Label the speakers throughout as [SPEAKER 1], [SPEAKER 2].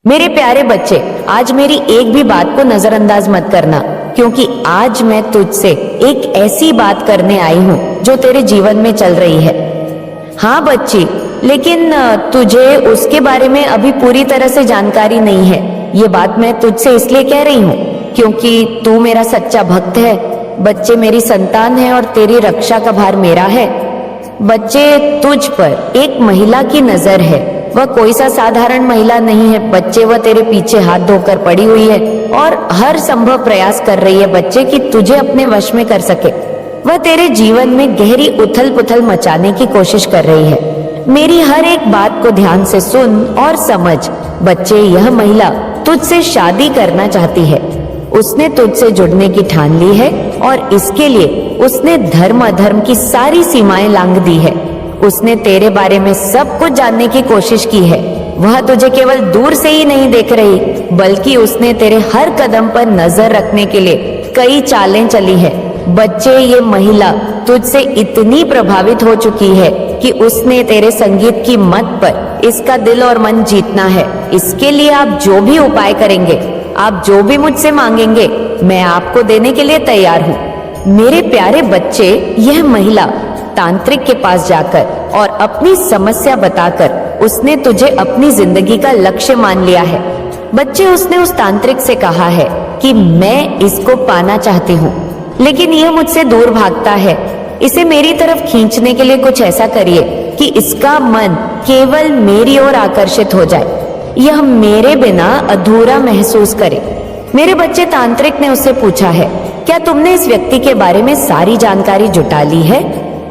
[SPEAKER 1] मेरे प्यारे बच्चे, आज मेरी एक भी बात को नजरअंदाज मत करना, क्योंकि आज मैं तुझसे एक ऐसी बात करने आई हूँ जो तेरे जीवन में चल रही है। हाँ बच्ची, लेकिन तुझे उसके बारे में अभी पूरी तरह से जानकारी नहीं है। ये बात मैं तुझसे इसलिए कह रही हूँ क्योंकि तू मेरा सच्चा भक्त है। बच्चे, मेरी संतान है और तेरी रक्षा का भार मेरा है। बच्चे, तुझ पर एक महिला की नजर है। वह कोई सा साधारण महिला नहीं है बच्चे, वह तेरे पीछे हाथ धोकर पड़ी हुई है और हर संभव प्रयास कर रही है बच्चे कि तुझे अपने वश में कर सके। वह तेरे जीवन में गहरी उथल पुथल मचाने की कोशिश कर रही है। मेरी हर एक बात को ध्यान से सुन और समझ। बच्चे, यह महिला तुझसे शादी करना चाहती है। उसने तुझसे जुड़ने की ठान ली है और इसके लिए उसने धर्म अधर्म की सारी सीमाएं लांघ दी है। उसने तेरे बारे में सब कुछ जानने की कोशिश की है। वह तुझे केवल दूर से ही नहीं देख रही, बल्कि उसने तेरे हर कदम पर नजर रखने के लिए कई चालें चली है। बच्चे, ये महिला तुझसे इतनी प्रभावित हो चुकी है कि उसने तेरे संगीत की मत पर इसका दिल और मन जीतना है। इसके लिए आप जो भी उपाय करेंगे, आप जो भी मुझसे मांगेंगे, मैं आपको देने के लिए तैयार हूँ। मेरे प्यारे बच्चे, यह महिला तांत्रिक के पास जाकर और अपनी समस्या बताकर उसने तुझे अपनी जिंदगी का लक्ष्य मान लिया है। बच्चे, उसने उस तांत्रिक से कहा है कि मैं इसको पाना चाहती हूँ, लेकिन यह मुझसे दूर भागता है। इसे मेरी तरफ खींचने के लिए कुछ ऐसा करिए कि इसका मन केवल मेरी ओर आकर्षित हो जाए, यह मेरे बिना अधूरा महसूस करे। मेरे बच्चे, तांत्रिक ने उससे पूछा है, क्या तुमने इस व्यक्ति के बारे में सारी जानकारी जुटा ली है?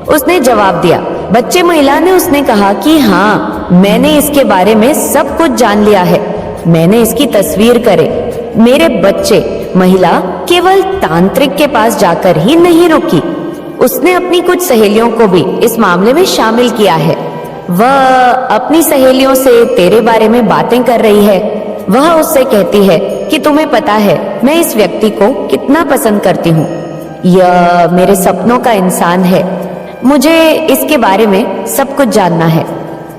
[SPEAKER 1] उसने जवाब दिया। बच्चे, महिला ने उसने कहा कि हाँ, मैंने इसके बारे में सब कुछ जान लिया है। मैंने इसकी तस्वीर करे। मेरे बच्चे, महिला केवल तांत्रिक के पास जाकर ही नहीं रुकी, उसने अपनी कुछ सहेलियों को भी इस मामले में शामिल किया है। वह अपनी सहेलियों से तेरे बारे में बातें कर रही है। वह उससे कहती है कि तुम्हें पता है मैं इस व्यक्ति को कितना पसंद करती हूँ। यह मेरे सपनों का इंसान है। मुझे इसके बारे में सब कुछ जानना है।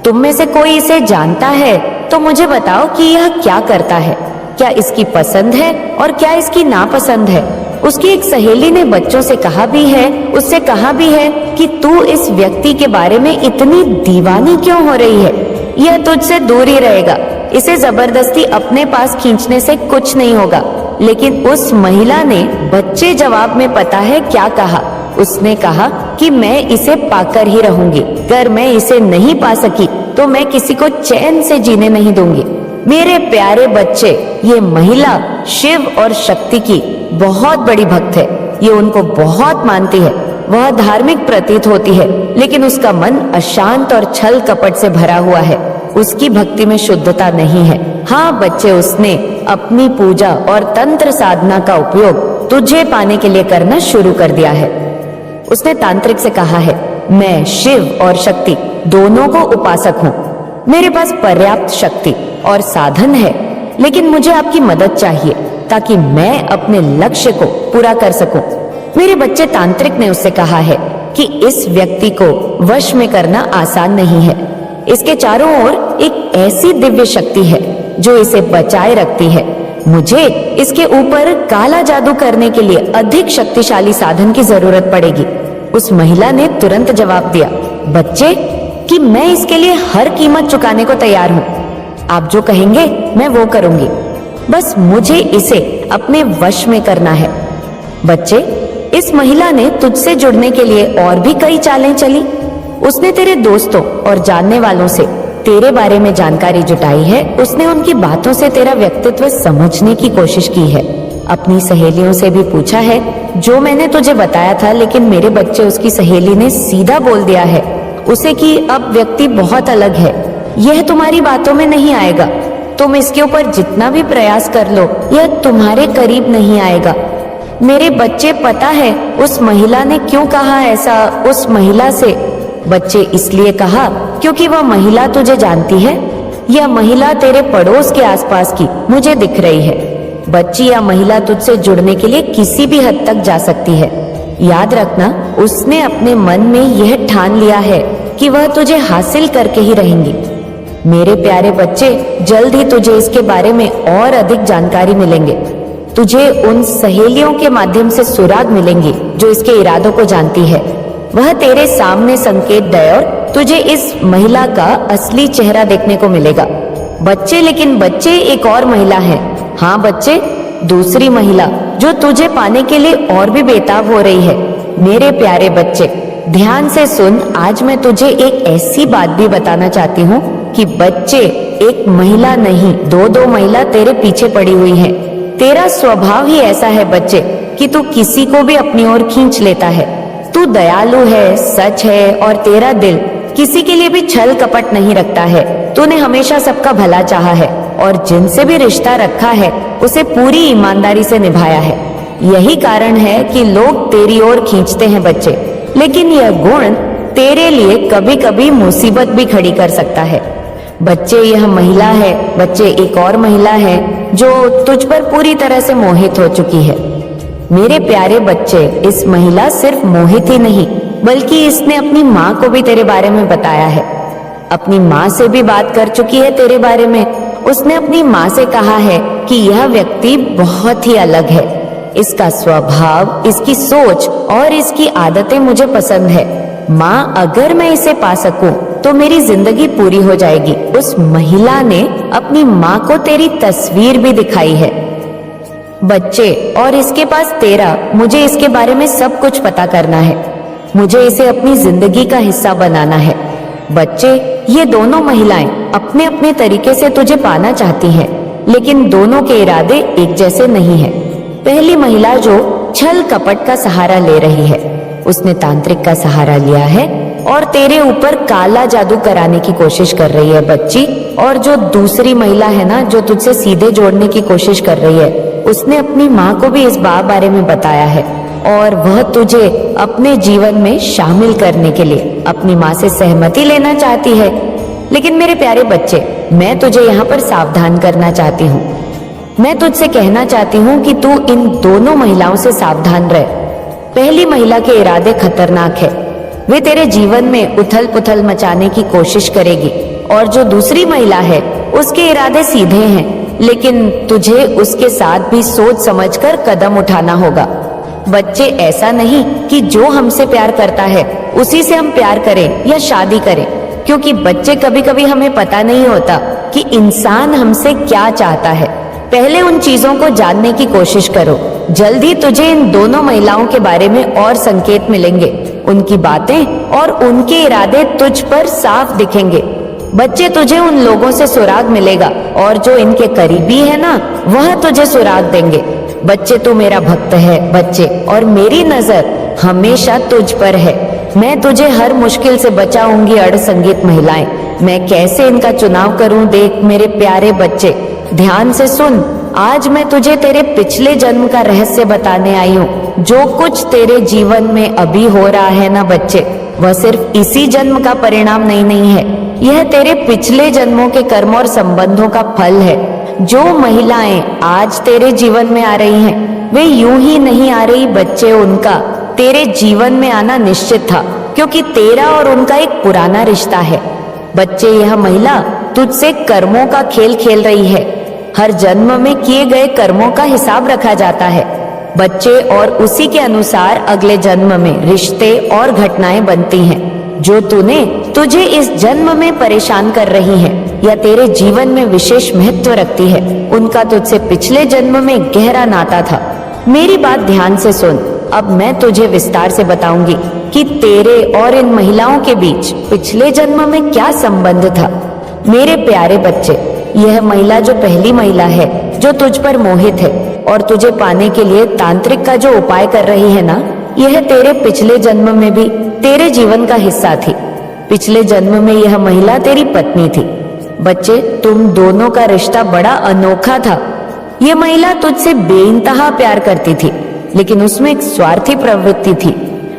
[SPEAKER 1] तुम में से कोई इसे जानता है तो मुझे बताओ कि यह क्या करता है, क्या इसकी पसंद है और क्या इसकी नापसंद है। उसकी एक सहेली ने बच्चों से कहा भी है, उससे कहा भी है कि तू इस व्यक्ति के बारे में इतनी दीवानी क्यों हो रही है। यह तुझसे दूर ही रहेगा। इसे जबरदस्ती अपने पास खींचने से कुछ नहीं होगा। लेकिन उस महिला ने बच्चे जवाब में पता है क्या कहा? उसने कहा कि मैं इसे पाकर ही रहूंगी। अगर मैं इसे नहीं पा सकी तो मैं किसी को चैन से जीने नहीं दूंगी। मेरे प्यारे बच्चे, ये महिला शिव और शक्ति की बहुत बड़ी भक्त है। ये उनको बहुत मानती है। वह धार्मिक प्रतीत होती है, लेकिन उसका मन अशांत और छल कपट से भरा हुआ है। उसकी भक्ति में शुद्धता नहीं है। हाँ बच्चे, उसने अपनी पूजा और तंत्र साधना का उपयोग तुझे पाने के लिए करना शुरू कर दिया है। उसने तांत्रिक से कहा है, मैं शिव और शक्ति दोनों को उपासक हूँ। मेरे पास पर्याप्त शक्ति और साधन है, लेकिन मुझे आपकी मदद चाहिए ताकि मैं अपने लक्ष्य को पूरा कर सकूं। मेरे बच्चे, तांत्रिक ने उससे कहा है कि इस व्यक्ति को वश में करना आसान नहीं है। इसके चारों ओर एक ऐसी दिव्य शक्ति है जो इसे बचाए रखती है। मुझे इसके ऊपर काला जादू करने के लिए अधिक शक्तिशाली साधन की जरूरत पड़ेगी। उस महिला ने तुरंत जवाब दिया, बच्चे, कि मैं इसके लिए हर कीमत चुकाने को तैयार हूँ। आप जो कहेंगे मैं वो करूंगी, बस मुझे इसे अपने वश में करना है। बच्चे, इस महिला ने तुझसे जुड़ने के लिए और भी कई चालें चली। उसने तेरे दोस्तों और जानने वालों से तेरे बारे में जानकारी जुटाई है। उसने उनकी बातों से तेरा व्यक्तित्व समझने की कोशिश की है। अपनी सहेलियों से भी पूछा है जो मैंने तुझे बताया था, लेकिन मेरे बच्चे, उसकी सहेली ने सीधा बोल दिया है उसे कि अब व्यक्ति बहुत अलग है। यह तुम्हारी बातों में नहीं आएगा। तुम इसके ऊपर जितना भी प्रयास कर लो, यह तुम्हारे करीब नहीं आएगा। मेरे बच्चे, पता है उस महिला ने क्यों कहा ऐसा? उस महिला से बच्चे इसलिए कहा क्योंकि वह महिला तुझे जानती है। यह महिला तेरे पड़ोस के आसपास की मुझे दिख रही है। बच्ची, यह महिला तुझसे जुड़ने के लिए किसी भी हद तक जा सकती है। याद रखना, उसने अपने मन में यह ठान लिया है कि वह तुझे हासिल करके ही रहेंगी। मेरे प्यारे बच्चे, जल्द ही तुझे इसके बारे में और अधिक जानकारी मिलेंगे। तुझे उन सहेलियों के माध्यम से सुराग मिलेंगी जो इसके इरादों को जानती है। वह तेरे सामने संकेत दे और तुझे इस महिला का असली चेहरा देखने को मिलेगा। बच्चे, लेकिन बच्चे, एक और महिला है। हाँ बच्चे, दूसरी महिला जो तुझे पाने के लिए और भी बेताब हो रही है। मेरे प्यारे बच्चे, ध्यान से सुन। आज मैं तुझे एक ऐसी बात भी बताना चाहती हूँ कि बच्चे, एक महिला नहीं, दो महिला तेरे पीछे पड़ी हुई हैं। तेरा स्वभाव ही ऐसा है बच्चे कि तू किसी को भी अपनी ओर खींच लेता है। तू दयालु है, सच है, और तेरा दिल किसी के लिए भी छल कपट नहीं रखता है। तूने हमेशा सबका भला चाहा है और जिनसे भी रिश्ता रखा है उसे पूरी ईमानदारी से निभाया है। यही कारण है कि लोग तेरी ओर खींचते हैं बच्चे। लेकिन यह गुण तेरे लिए कभी कभी मुसीबत भी खड़ी कर सकता है। बच्चे, यह महिला है। बच्चे, एक और महिला है जो तुझ पर पूरी तरह से मोहित हो चुकी है। मेरे प्यारे बच्चे, इस महिला सिर्फ मोहित ही नहीं बल्कि इसने अपनी माँ को भी तेरे बारे में बताया है। अपनी माँ से भी बात कर चुकी है तेरे बारे में। उसने अपनी माँ से कहा है कि यह व्यक्ति बहुत ही अलग है। इसका स्वभाव, इसकी सोच और इसकी आदतें मुझे पसंद है। माँ, अगर मैं इसे पा सकूं तो मेरी जिंदगी पूरी हो जाएगी। उस महिला ने अपनी माँ को तेरी तस्वीर भी दिखाई है बच्चे, और इसके पास तेरा, मुझे इसके बारे में सब कुछ पता करना है। मुझे इसे अपनी जिंदगी का हिस्सा बनाना है। बच्चे, ये दोनों महिलाएं अपने अपने तरीके से तुझे पाना चाहती हैं, लेकिन दोनों के इरादे एक जैसे नहीं हैं। पहली महिला जो छल कपट का सहारा ले रही है, उसने तांत्रिक का सहारा लिया है और तेरे ऊपर काला जादू कराने की कोशिश कर रही है बच्ची। और जो दूसरी महिला है ना, जो तुझसे सीधे जोड़ने की कोशिश कर रही है, उसने अपनी माँ को भी इस बारे में बताया है और वह तुझे अपने जीवन में शामिल करने के लिए अपनी माँ से सहमति लेना चाहती है। लेकिन मेरे प्यारे बच्चे, मैं तुझे यहाँ पर सावधान करना चाहती हूँ। मैं तुझसे कहना चाहती हूँ कि तू इन दोनों महिलाओं से सावधान रह। पहली महिला के इरादे खतरनाक है। वे तेरे जीवन में उथल पुथल मचाने की कोशिश करेगी, और जो दूसरी महिला है उसके इरादे सीधे हैं, लेकिन तुझे उसके साथ भी सोच समझकर कदम उठाना होगा। बच्चे, ऐसा नहीं कि जो हमसे प्यार करता है उसी से हम प्यार करें या शादी करें, क्योंकि बच्चे, कभी कभी हमें पता नहीं होता कि इंसान हमसे क्या चाहता है। पहले उन चीजों को जानने की कोशिश करो। जल्दी तुझे इन दोनों महिलाओं के बारे में और संकेत मिलेंगे। उनकी बातें और उनके इरादे तुझ पर साफ दिखेंगे। बच्चे, तुझे उन लोगों से सुराग मिलेगा और जो इनके करीबी है ना, वह तुझे सुराग देंगे। बच्चे, तू मेरा भक्त है बच्चे, और मेरी नजर हमेशा तुझ पर है। मैं तुझे हर मुश्किल से बचाऊंगी। अड़संगित महिलाएं, मैं कैसे इनका चुनाव करूं, देख मेरे प्यारे बच्चे, ध्यान से सुन। आज मैं तुझे तेरे पिछले जन्म का रहस्य बताने आई हूँ। जो कुछ तेरे जीवन में अभी हो रहा है ना बच्चे, वह सिर्फ इसी जन्म का परिणाम नहीं है। यह तेरे पिछले जन्मों के कर्म और संबंधों का फल है। जो महिलाएं आज तेरे जीवन में आ रही हैं, वे यूं ही नहीं आ रही बच्चे। उनका तेरे जीवन में आना निश्चित था, क्योंकि तेरा और उनका एक पुराना रिश्ता है। बच्चे, यह महिला तुझसे कर्मों का खेल खेल रही है। हर जन्म में किए गए कर्मों का हिसाब रखा जाता है बच्चे, और उसी के अनुसार अगले जन्म में रिश्ते और घटनाएं बनती हैं जो तुझे इस जन्म में परेशान कर रही हैं या तेरे जीवन में विशेष महत्व रखती है। उनका तुझसे पिछले जन्म में गहरा नाता था। मेरी बात ध्यान से सुन। अब मैं तुझे विस्तार से बताऊंगी कि तेरे और इन महिलाओं के बीच पिछले जन्म में क्या संबंध था। मेरे प्यारे बच्चे, यह महिला जो पहली महिला है जो तुझ पर मोहित है और तुझे पाने के लिए तांत्रिक का जो उपाय कर रही है ना, यह तेरे पिछले जन्म में भी तेरे जीवन का हिस्सा थी। पिछले जन्म में यह महिला तेरी पत्नी थी। बच्चे, तुम दोनों का रिश्ता बड़ा अनोखा था। यह महिला तुझसे बेइंतहा प्यार करती थी, लेकिन उसमें एक स्वार्थी प्रवृत्ति थी।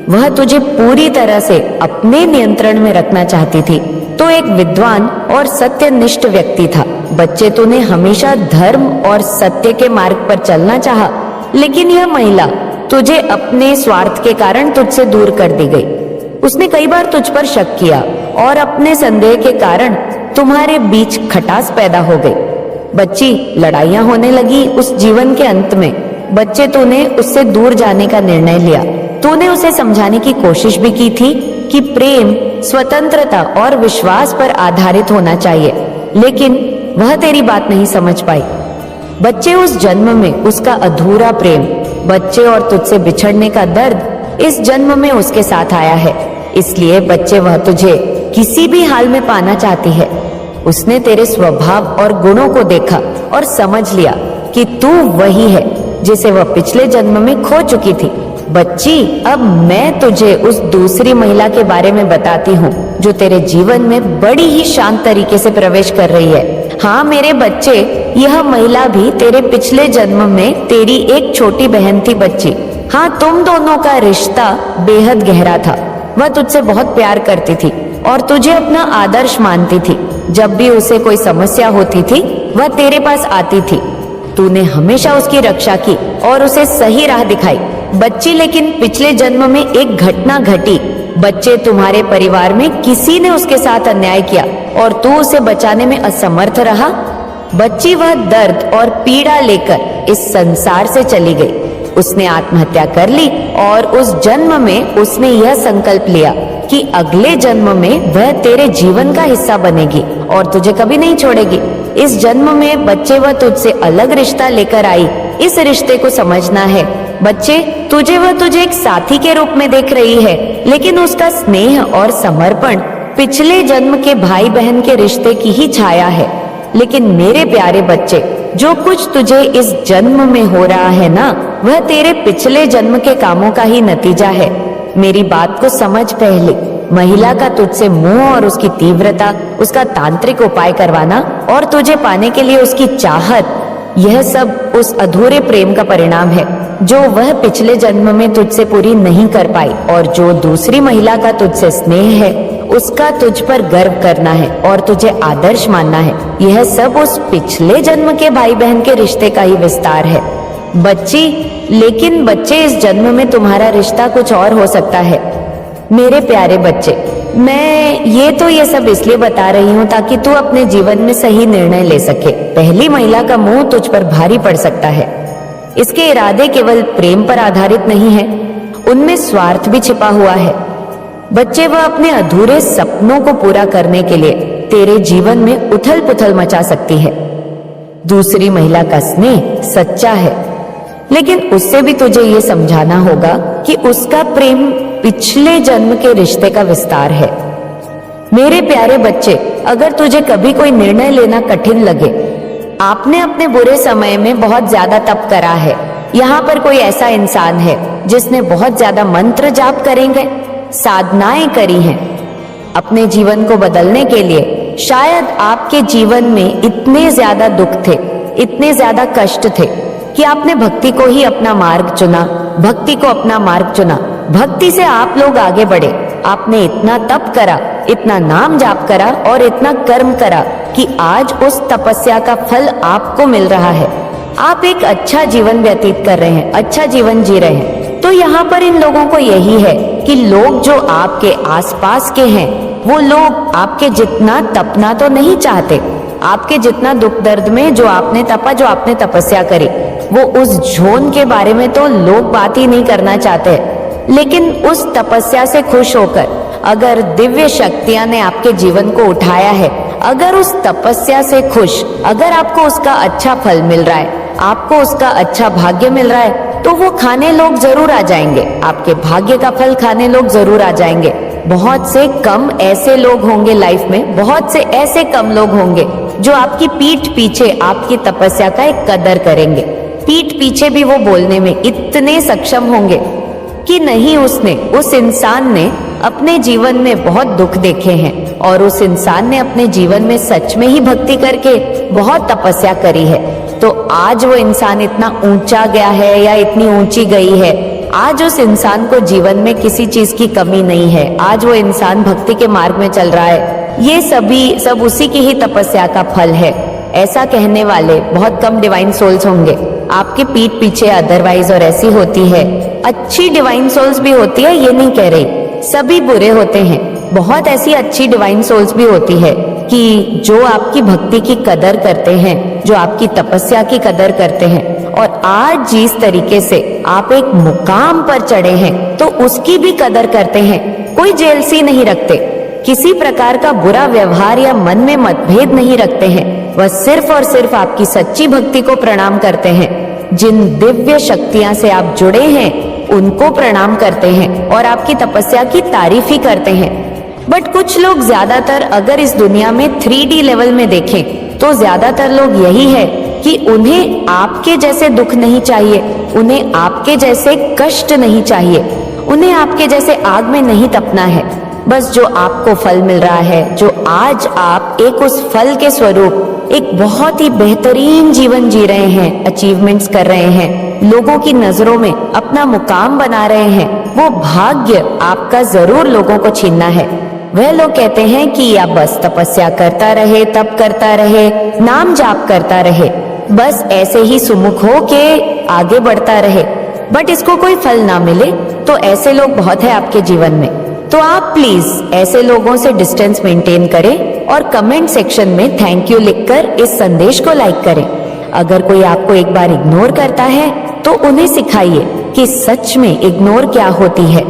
[SPEAKER 1] वह तुझे पूरी तरह से अपने नियंत्रण में रखना चाहती थी। तो एक विद्वान और सत्यनिष्ठ व्यक्ति था। बच्चे, तूने हमेशा धर्म और सत्य के मार्ग पर चलना चाहा, लेकिन यह महिला तुझे अपने स्वार्थ के कारण तुझसे दूर कर दी गई। उसने कई बार तुझ पर शक किया और अपने संदेह के कारण तुम्हारे बीच खटास पैदा हो गई। बच्ची, लड़ाइयां होने लगी उस जीवन के अंत में। बच्चे, तूने उससे दूर जाने का निर्णय लिया। तूने उसे समझाने की कोशिश भी की थी कि प्रेम स्वतंत्रता और विश्वास पर आधारित होना चाहिए, लेकिन वह तेरी बात नहीं समझ पाई। बच्चे, उस जन्म में उसका अधूरा प्रेम, बच्चे और तुझसे बिछड़ने का दर्द इस जन्म में उसके साथ आया है। इसलिए बच्चे, वह तुझे किसी भी हाल में पाना चाहती है। उसने तेरे स्वभाव और गुणों को देखा और समझ लिया कि तू वही है जिसे वह पिछले जन्म में खो चुकी थी। बच्ची, अब मैं तुझे उस दूसरी महिला के बारे में बताती हूँ जो तेरे जीवन में बड़ी ही शांत तरीके से प्रवेश कर रही है। हाँ मेरे बच्चे, यह महिला भी तेरे पिछले जन्म में तेरी एक छोटी बहन थी। बच्ची, हाँ, तुम दोनों का रिश्ता बेहद गहरा था। वह तुझसे बहुत प्यार करती थी और तुझे अपना आदर्श मानती थी। जब भी उसे कोई समस्या होती थी, वह तेरे पास आती थी। तूने हमेशा उसकी रक्षा की और उसे सही राह दिखाई। बच्ची, लेकिन पिछले जन्म में एक घटना घटी। बच्चे, तुम्हारे परिवार में किसी ने उसके साथ अन्याय किया और तू उसे बचाने में असमर्थ रहा। बच्ची, वह दर्द और पीड़ा लेकर इस संसार से चली गई। उसने आत्महत्या कर ली और उस जन्म में उसने यह संकल्प लिया कि अगले जन्म में वह तेरे जीवन का हिस्सा बनेगी और तुझे कभी नहीं छोड़ेगी। इस जन्म में बच्चे, वह तुझसे अलग रिश्ता लेकर आई। इस रिश्ते को समझना है। बच्चे, वह तुझे एक साथी के रूप में देख रही है, लेकिन उसका स्नेह और समर्पण पिछले जन्म के भाई बहन के रिश्ते की ही छाया है। लेकिन मेरे प्यारे बच्चे, जो कुछ तुझे इस जन्म में हो रहा है ना, वह तेरे पिछले जन्म के कामों का ही नतीजा है। मेरी बात को समझ पहले। महिला का तुझसे मोह और उसकी तीव्रता, उसका तांत्रिक उपाय करवाना और तुझे पाने के लिए उसकी चाहत, यह सब उस अधूरे प्रेम का परिणाम है जो वह पिछले जन्म में तुझसे पूरी नहीं कर पाई। और जो दूसरी महिला का तुझसे स्नेह है, उसका तुझ पर गर्व करना है और तुझे आदर्श मानना है। यह सब उस पिछले जन्म के भाई बहन के रिश्ते का ही विस्तार है। बच्ची, लेकिन बच्चे, इस जन्म में तुम्हारा रिश्ता कुछ और हो सकता है। मेरे प्यारे बच्चे, मैं ये सब इसलिए बता रही हूँ ताकि तू अपने जीवन में सही निर्णय ले सके। पहली महिला का मोह तुझ पर भारी पड़ सकता है। इसके इरादे केवल प्रेम पर आधारित नहीं है, उनमें स्वार्थ भी छिपा हुआ है। बच्चे, वह अपने अधूरे सपनों को पूरा करने के लिए तेरे जीवन में उथल पुथल मचा सकती है। दूसरी महिला का स्नेह सच्चा है, लेकिन उससे भी तुझे ये समझाना होगा कि उसका प्रेम पिछले जन्म के रिश्ते का विस्तार है। मेरे प्यारे बच्चे, अगर तुझे कभी कोई निर्णय लेना कठिन लगे, आपने अपने बुरे समय में बहुत ज्यादा तप करा है, यहाँ पर कोई ऐसा इंसान है जिसने बहुत ज्यादा मंत्र जाप करेंगे, साधनाएं करी हैं अपने जीवन को बदलने के लिए। शायद आपके जीवन में इतने ज्यादा दुख थे, इतने ज्यादा कष्ट थे कि आपने भक्ति को ही अपना मार्ग चुना, भक्ति को अपना मार्ग चुना। भक्ति से आप लोग आगे बढ़े। आपने इतना तप करा, इतना नाम जाप करा और इतना कर्म करा कि आज उस तपस्या का फल आपको मिल रहा है। आप एक अच्छा जीवन व्यतीत कर रहे हैं, अच्छा जीवन जी रहे हैं। तो यहाँ पर इन लोगों को यही है कि लोग जो आपके आसपास के हैं, वो लोग आपके जितना तपना तो नहीं चाहते। आपके जितना दुख दर्द में जो आपने तपा, जो आपने तपस्या करी, वो उस झोन के बारे में तो लोग बात ही नहीं करना चाहते। लेकिन उस तपस्या से खुश होकर अगर दिव्य शक्तियां ने आपके जीवन को उठाया है, अगर उस तपस्या से खुश, अगर आपको उसका अच्छा फल मिल रहा है, आपको उसका अच्छा भाग्य मिल रहा है, तो वो खाने लोग जरूर आ जाएंगे। आपके भाग्य का फल खाने लोग जरूर आ जाएंगे। बहुत से कम ऐसे लोग होंगे लाइफ में, बहुत से ऐसे कम लोग होंगे जो आपकी पीठ पीछे आपकी तपस्या का एक कदर करेंगे। पीठ पीछे भी वो बोलने में इतने सक्षम होंगे कि नहीं, उस इंसान ने अपने जीवन में बहुत दुख देखे हैं और उस इंसान ने अपने जीवन में सच में ही भक्ति करके बहुत तपस्या करी है। तो आज वो इंसान इतना ऊंचा गया है या इतनी ऊंची गई है। आज उस इंसान को जीवन में किसी चीज की कमी नहीं है। आज वो इंसान भक्ति के मार्ग में चल रहा है। ये सब उसी की ही तपस्या का फल है। ऐसा कहने वाले बहुत कम डिवाइन सोल्स होंगे आपके पीठ पीछे, अदरवाइज और ऐसी होती है। अच्छी डिवाइन सोल्स भी होती है, ये नहीं कह रही, सभी बुरे होते हैं। बहुत ऐसी अच्छी डिवाइन सोल्स भी होती है कि जो आपकी भक्ति की कदर करते हैं, जो आपकी तपस्या की कदर करते हैं, और आज जिस तरीके से आप एक मुकाम पर चढ़े हैं तो उसकी भी कदर करते हैं, कोई जेलसी नहीं रखते, किसी प्रकार का बुरा व्यवहार या मन में मतभेद नहीं रखते हैं, वह सिर्फ और सिर्फ आपकी सच्ची भक्ति को प्रणाम करते हैं। जिन दिव्य शक्तियां से आप जुड़े हैं उनको प्रणाम करते हैं और आपकी तपस्या की तारीफ ही करते हैं। बट कुछ लोग ज्यादातर अगर इस दुनिया में 3D लेवल में देखें तो ज्यादातर लोग यही है कि उन्हें आपके जैसे दुख नहीं चाहिए, उन्हें आपके जैसे कष्ट नहीं चाहिए, उन्हें आपके जैसे आग में नहीं तपना है। बस जो आपको फल मिल रहा है, जो आज आप एक उस फल के स्वरूप एक बहुत ही बेहतरीन जीवन जी रहे हैं, अचीवमेंट्स कर रहे हैं, लोगों की नजरों में अपना मुकाम बना रहे हैं, वो भाग्य आपका जरूर लोगों को छीनना है। वह लोग कहते हैं कि या बस तपस्या करता रहे, तप करता रहे, नाम जाप करता रहे, बस ऐसे ही सुमुख हो के आगे बढ़ता रहे, बट इसको कोई फल ना मिले, तो ऐसे लोग बहुत है आपके जीवन में। तो आप प्लीज ऐसे लोगों से डिस्टेंस मेंटेन करें और कमेंट सेक्शन में थैंक यू लिखकर इस संदेश को लाइक करें। अगर कोई आपको एक बार इग्नोर करता है तो उन्हें सिखाइए कि सच में इग्नोर क्या होती है।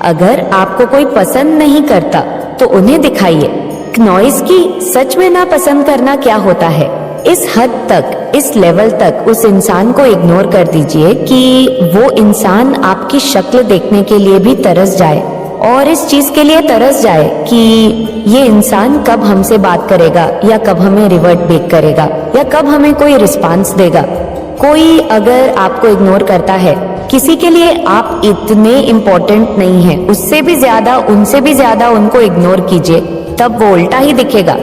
[SPEAKER 1] अगर आपको कोई पसंद नहीं करता तो उन्हें दिखाइए नॉइज की सच में ना पसंद करना क्या होता है। इस हद तक, इस लेवल तक उस इंसान को इग्नोर कर दीजिए कि वो इंसान आपकी शक्ल देखने के लिए भी तरस जाए और इस चीज के लिए तरस जाए कि ये इंसान कब हमसे बात करेगा या कब हमें रिवर्ट बैक करेगा या कब हमें कोई रिस्पांस देगा। कोई अगर आपको इग्नोर करता है, किसी के लिए आप इतने इम्पोर्टेंट नहीं हैं, उससे भी ज्यादा, उनसे भी ज्यादा उनको इग्नोर कीजिए, तब वो उल्टा ही दिखेगा।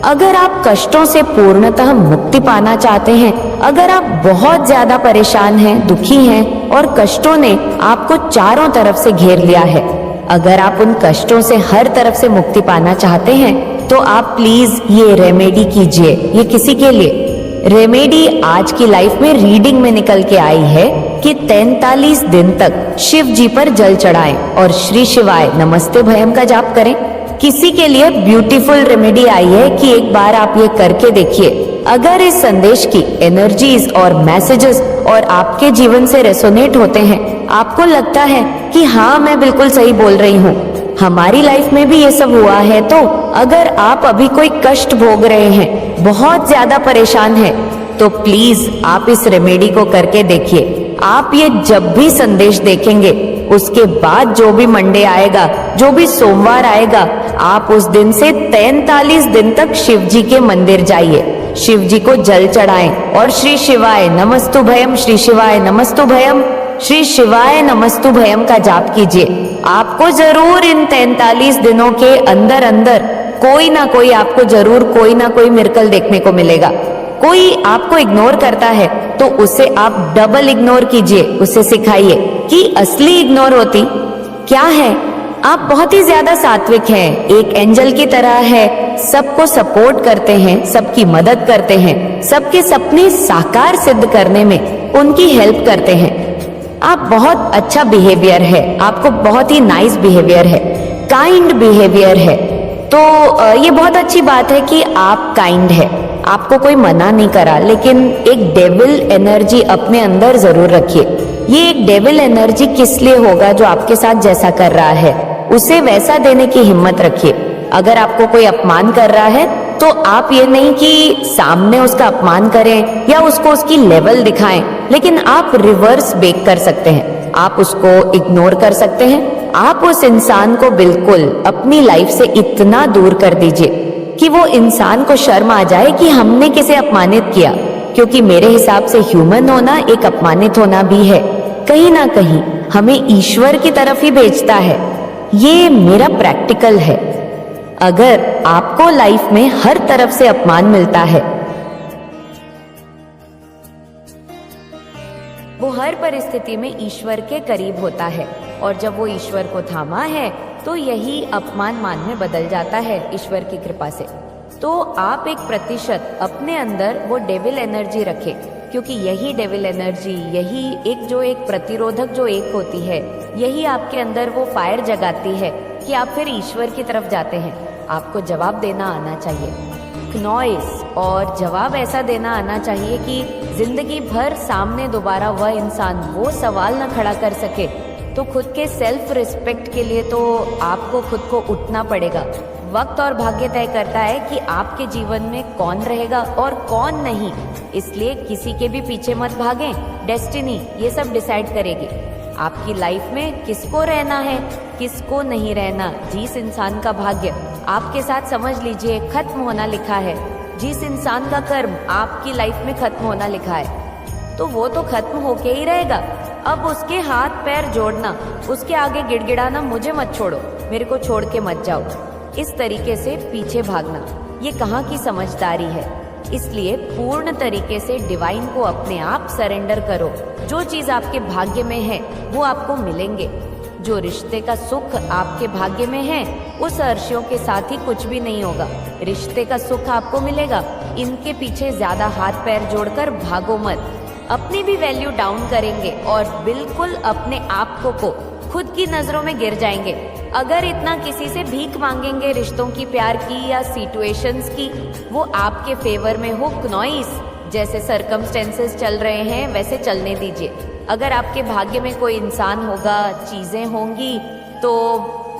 [SPEAKER 1] अगर आप कष्टों से पूर्णतः मुक्ति पाना चाहते हैं, अगर आप बहुत ज्यादा परेशान हैं, दुखी हैं और कष्टों ने आपको चारों तरफ से घेर लिया है, अगर आप उन कष्टों से हर तरफ से मुक्ति पाना चाहते हैं तो आप प्लीज ये रेमेडी कीजिए। ये किसी के लिए रेमेडी आज की लाइफ में रीडिंग में निकल के आई है कि 43 दिन तक शिव जी पर जल चढ़ाएं और श्री शिवाय नमस्ते भयम का जाप करें। किसी के लिए ब्यूटीफुल रेमेडी आई है कि एक बार आप ये करके देखिए। अगर इस संदेश की एनर्जीज और मैसेजेस और आपके जीवन से रेसोनेट होते हैं, आपको लगता है कि हाँ मैं बिल्कुल सही बोल रही हूँ, हमारी लाइफ में भी ये सब हुआ है, तो अगर आप अभी कोई कष्ट भोग रहे हैं, बहुत ज्यादा परेशान हैं, तो प्लीज आप इस रेमेडी को करके देखिए। आप ये जब भी संदेश देखेंगे उसके बाद जो भी मंडे आएगा, जो भी सोमवार आएगा, आप उस दिन से 43 दिन तक शिव जी के मंदिर जाइए, शिव जी को जल चढ़ाएं और श्री शिवाय नमस्तु भयम, श्री शिवाय नमस्तु भयम, श्री शिवाय नमस्तु भयम का जाप कीजिए। आपको जरूर इन 43 दिनों के अंदर अंदर कोई ना कोई, आपको जरूर कोई ना कोई मिरेकल देखने को मिलेगा। कोई आपको इग्नोर करता है तो उसे आप डबल इग्नोर कीजिए, उसे सिखाइए कि असली इग्नोर होती क्या है। आप बहुत ही ज्यादा सात्विक हैं, एक एंजल की तरह है, सबको सपोर्ट करते हैं, सबकी मदद करते हैं, सबके सपने साकार सिद्ध करने में उनकी हेल्प करते हैं। आप बहुत अच्छा बिहेवियर है, आपको बहुत ही नाइस बिहेवियर है, काइंड बिहेवियर है। तो ये बहुत अच्छी बात है कि आप काइंड है, आपको कोई मना नहीं करा, लेकिन एक डेविल एनर्जी अपने अंदर जरूर रखिए। ये एक डेविल एनर्जी किस लिए होगा? जो आपके साथ जैसा कर रहा है उसे वैसा देने की हिम्मत रखिए। अगर आपको कोई अपमान कर रहा है तो आप ये नहीं कि सामने उसका अपमान करें या उसको उसकी लेवल दिखाएं, लेकिन आप रिवर्स बेक कर सकते हैं, आप उसको इग्नोर कर सकते हैं। आप उस इंसान को बिल्कुल अपनी लाइफ से इतना दूर कर दीजिए कि वो इंसान को शर्म आ जाए कि हमने किसे अपमानित किया, क्योंकि मेरे हिसाब से ह्यूमन होना एक अपमानित होना भी है, कहीं ना कहीं हमें ईश्वर की तरफ ही भेजता है। ये मेरा प्रैक्टिकल है। अगर आपको लाइफ में हर तरफ से अपमान मिलता है, वो हर परिस्थिति में ईश्वर के करीब होता है, और जब वो ईश्वर को थामा है तो यही अपमान मान में बदल जाता है ईश्वर की कृपा से। तो आप 1% अपने अंदर वो डेविल एनर्जी रखें, क्योंकि यही डेविल एनर्जी, यही एक प्रतिरोधक जो एक होती है, यही आपके अंदर वो फायर जगाती है कि आप फिर ईश्वर की तरफ जाते हैं। आपको जवाब देना आना चाहिए। नॉइस, और जवाब ऐसा देना आना चाहिए कि जिंदगी भर सामने दोबारा वह इंसान वो सवाल न खड़ा कर सके। तो खुद के सेल्फ रिस्पेक्ट के लिए तो आपको खुद को उठना पड़ेगा। वक्त और भाग्य तय करता है कि आपके जीवन में कौन रहेगा और कौन नहीं, इसलिए किसी के भी पीछे मत भागें। डेस्टिनी ये सब डिसाइड करेगी आपकी लाइफ में किसको रहना है, किसको नहीं रहना। जिस इंसान का भाग्य आपके साथ समझ लीजिए खत्म होना लिखा है, जिस इंसान का कर्म आपकी लाइफ में खत्म होना लिखा है, तो वो तो खत्म होके ही रहेगा। अब उसके हाथ पैर जोड़ना, उसके आगे गिड़गिड़ाना, मुझे मत छोड़ो, मेरे को छोड़ के मत जाओ, इस तरीके से पीछे भागना, ये कहाँ की समझदारी है। इसलिए पूर्ण तरीके से डिवाइन को अपने आप सरेंडर करो। जो चीज आपके भाग्य में है वो आपको मिलेंगे। जो रिश्ते का सुख आपके भाग्य में है उस अर्शियों के साथ ही कुछ भी नहीं होगा। रिश्ते का सुख आपको मिलेगा। इनके पीछे ज्यादा हाथ पैर जोड़कर भागो मत। अपनी भी वैल्यू डाउन करेंगे और बिल्कुल अपने आप को खुद की नजरों में गिर जाएंगे। अगर इतना किसी से भीख मांगेंगे रिश्तों की, प्यार की या सिचुएशंस की, वो आपके फेवर में हो। नॉइस, जैसे सरकमस्टेंसेस चल रहे हैं वैसे चलने दीजिए। अगर आपके भाग्य में कोई इंसान होगा, चीजें होंगी, तो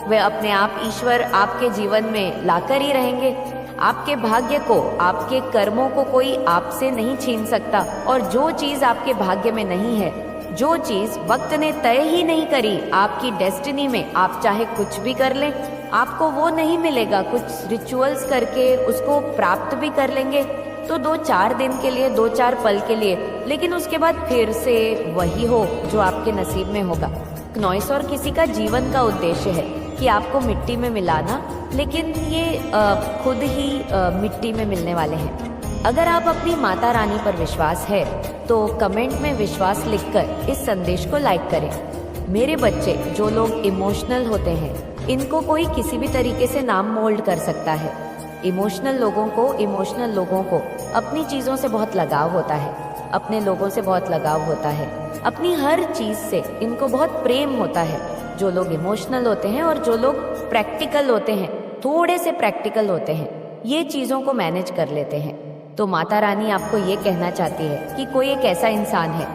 [SPEAKER 1] वे अपने आप ईश्वर आपके जीवन में लाकर ही रहेंगे। आपके भाग्य को, आपके कर्मों को कोई आपसे नहीं छीन सकता। और जो चीज आपके भाग्य में नहीं है, जो चीज वक्त ने तय ही नहीं करी आपकी डेस्टिनी में, आप चाहे कुछ भी कर लें, आपको वो नहीं मिलेगा। कुछ रिचुअल्स करके उसको प्राप्त भी कर लेंगे तो 2-4 दिन के लिए, 2-4 पल के लिए, लेकिन उसके बाद फिर से वही हो जो आपके नसीब में होगा। नॉइस और किसी का जीवन का उद्देश्य है कि आपको मिट्टी में मिलाना, लेकिन ये खुद ही मिट्टी में मिलने वाले हैं। अगर आप अपनी माता रानी पर विश्वास है तो कमेंट में विश्वास लिखकर इस संदेश को लाइक करें। मेरे बच्चे, जो लोग इमोशनल होते हैं, इनको कोई किसी भी तरीके से नाम मोल्ड कर सकता है। इमोशनल लोगों को अपनी चीजों से बहुत लगाव होता है, अपने लोगों से बहुत लगाव होता है, अपनी हर चीज से इनको बहुत प्रेम होता है। जो लोग इमोशनल होते हैं और जो लोग प्रैक्टिकल होते हैं, थोड़े से प्रैक्टिकल होते हैं, ये चीजों को मैनेज कर लेते हैं। तो माता रानी आपको ये कहना चाहती है कि कोई एक ऐसा इंसान है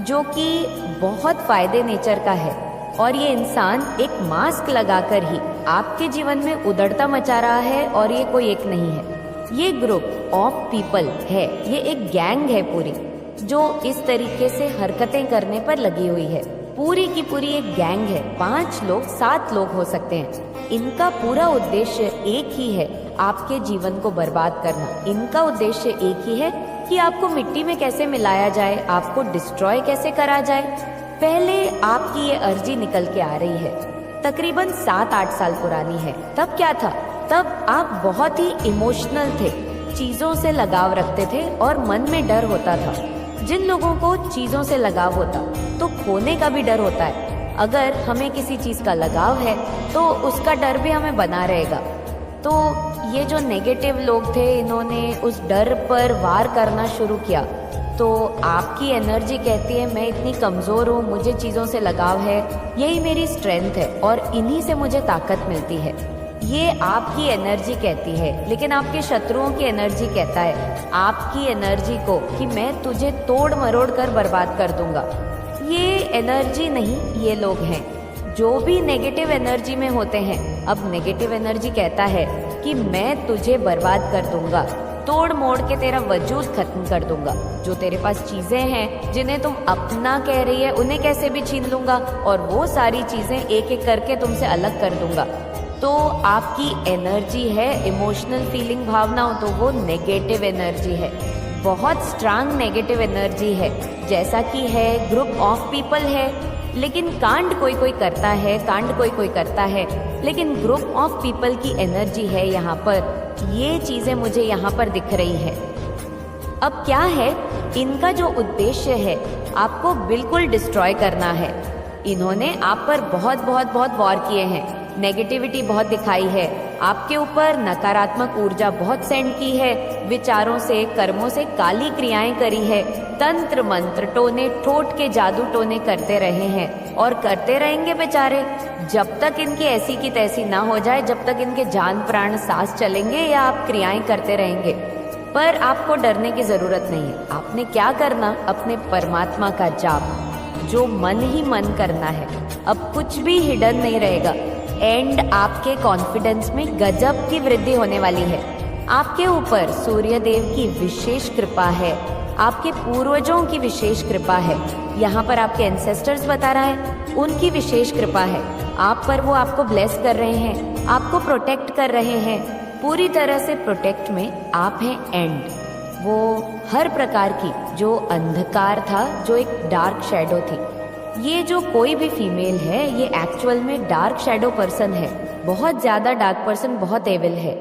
[SPEAKER 1] जो कि बहुत फायदे नेचर का है, और ये इंसान एक मास्क लगाकर ही आपके जीवन में उधड़ता मचा रहा है। और ये कोई एक नहीं है, ये ग्रुप ऑफ पीपल है, ये एक गैंग है पूरी, जो इस तरीके से हरकतें करने पर लगी हुई है। पूरी की पूरी एक गैंग है। 5 लोग 7 लोग हो सकते हैं। इनका पूरा उद्देश्य एक ही है, आपके जीवन को बर्बाद करना। इनका उद्देश्य एक ही है कि आपको मिट्टी में कैसे मिलाया जाए, आपको डिस्ट्रॉय कैसे करा जाए। पहले आपकी ये अर्जी निकल के आ रही है, तकरीबन 7-8 साल पुरानी है। तब क्या था? तब आप बहुत ही इमोशनल थे, चीजों से लगाव रखते थे और मन में डर होता था। जिन लोगों को चीजों से लगाव होता तो खोने का भी डर होता है। अगर हमें किसी चीज का लगाव है तो उसका डर भी हमें बना रहेगा। तो ये जो नेगेटिव लोग थे, इन्होंने उस डर पर वार करना शुरू किया। तो आपकी एनर्जी कहती है मैं इतनी कमजोर हूँ, मुझे चीजों से लगाव है, यही मेरी स्ट्रेंथ है और इन्हीं से मुझे ताकत मिलती है। ये आपकी एनर्जी कहती है, लेकिन आपके शत्रुओं की एनर्जी कहता है आपकी एनर्जी को कि मैं तुझे तोड़ मरोड़ कर बर्बाद कर दूंगा। ये एनर्जी नहीं, ये लोग हैं जो भी नेगेटिव एनर्जी में होते हैं। अब नेगेटिव एनर्जी कहता है कि मैं तुझे बर्बाद कर दूंगा, तोड़ मोड़ के तेरा वजूद खत्म कर दूंगा। जो तेरे पास चीजें हैं जिन्हें तुम अपना कह रही है, उन्हें कैसे भी छीन लूंगा और वो सारी चीजें एक एक करके तुमसे अलग कर दूंगा। तो आपकी एनर्जी है इमोशनल फीलिंग, भावना हो तो वो नेगेटिव एनर्जी है, बहुत स्ट्रांग नेगेटिव एनर्जी है। जैसा कि है ग्रुप ऑफ पीपल है, लेकिन कांड कोई कोई करता है, कांड कोई कोई करता है, लेकिन ग्रुप ऑफ पीपल की एनर्जी है यहाँ पर। ये चीजें मुझे यहाँ पर दिख रही है। अब क्या है, इनका जो उद्देश्य है आपको बिल्कुल डिस्ट्रॉय करना है। इन्होंने आप पर बहुत बहुत बहुत वॉर किए हैं, नेगेटिविटी बहुत दिखाई है, आपके ऊपर नकारात्मक ऊर्जा बहुत सेंड की है, विचारों से, कर्मों से काली क्रियाएं करी है, तंत्र मंत्र टोने ठोट के जादू टोने करते रहे हैं और करते रहेंगे बेचारे, जब तक इनकी ऐसी की तैसी ना हो जाए, जब तक इनके जान प्राण सांस चलेंगे या आप क्रियाएं करते रहेंगे। पर आपको डरने की जरूरत नहीं है। आपने क्या करना, अपने परमात्मा का जाप, जो मन ही मन करना है। अब कुछ भी हिडन नहीं रहेगा। एंड आपके कॉन्फिडेंस में गजब की वृद्धि होने वाली है। आपके ऊपर सूर्य देव की विशेष कृपा है, आपके पूर्वजों की विशेष कृपा है। यहाँ पर आपके एंसेस्टर्स बता रहा है, उनकी विशेष कृपा है आप पर। वो आपको ब्लेस कर रहे हैं, आपको प्रोटेक्ट कर रहे हैं। पूरी तरह से प्रोटेक्ट में आप हैं। एंड वो हर प्रकार की जो अंधकार था, जो एक डार्क शैडो थी, ये जो कोई भी फीमेल है, ये एक्चुअल में डार्क शैडो पर्सन है, बहुत ज्यादा डार्क पर्सन, बहुत एविल है।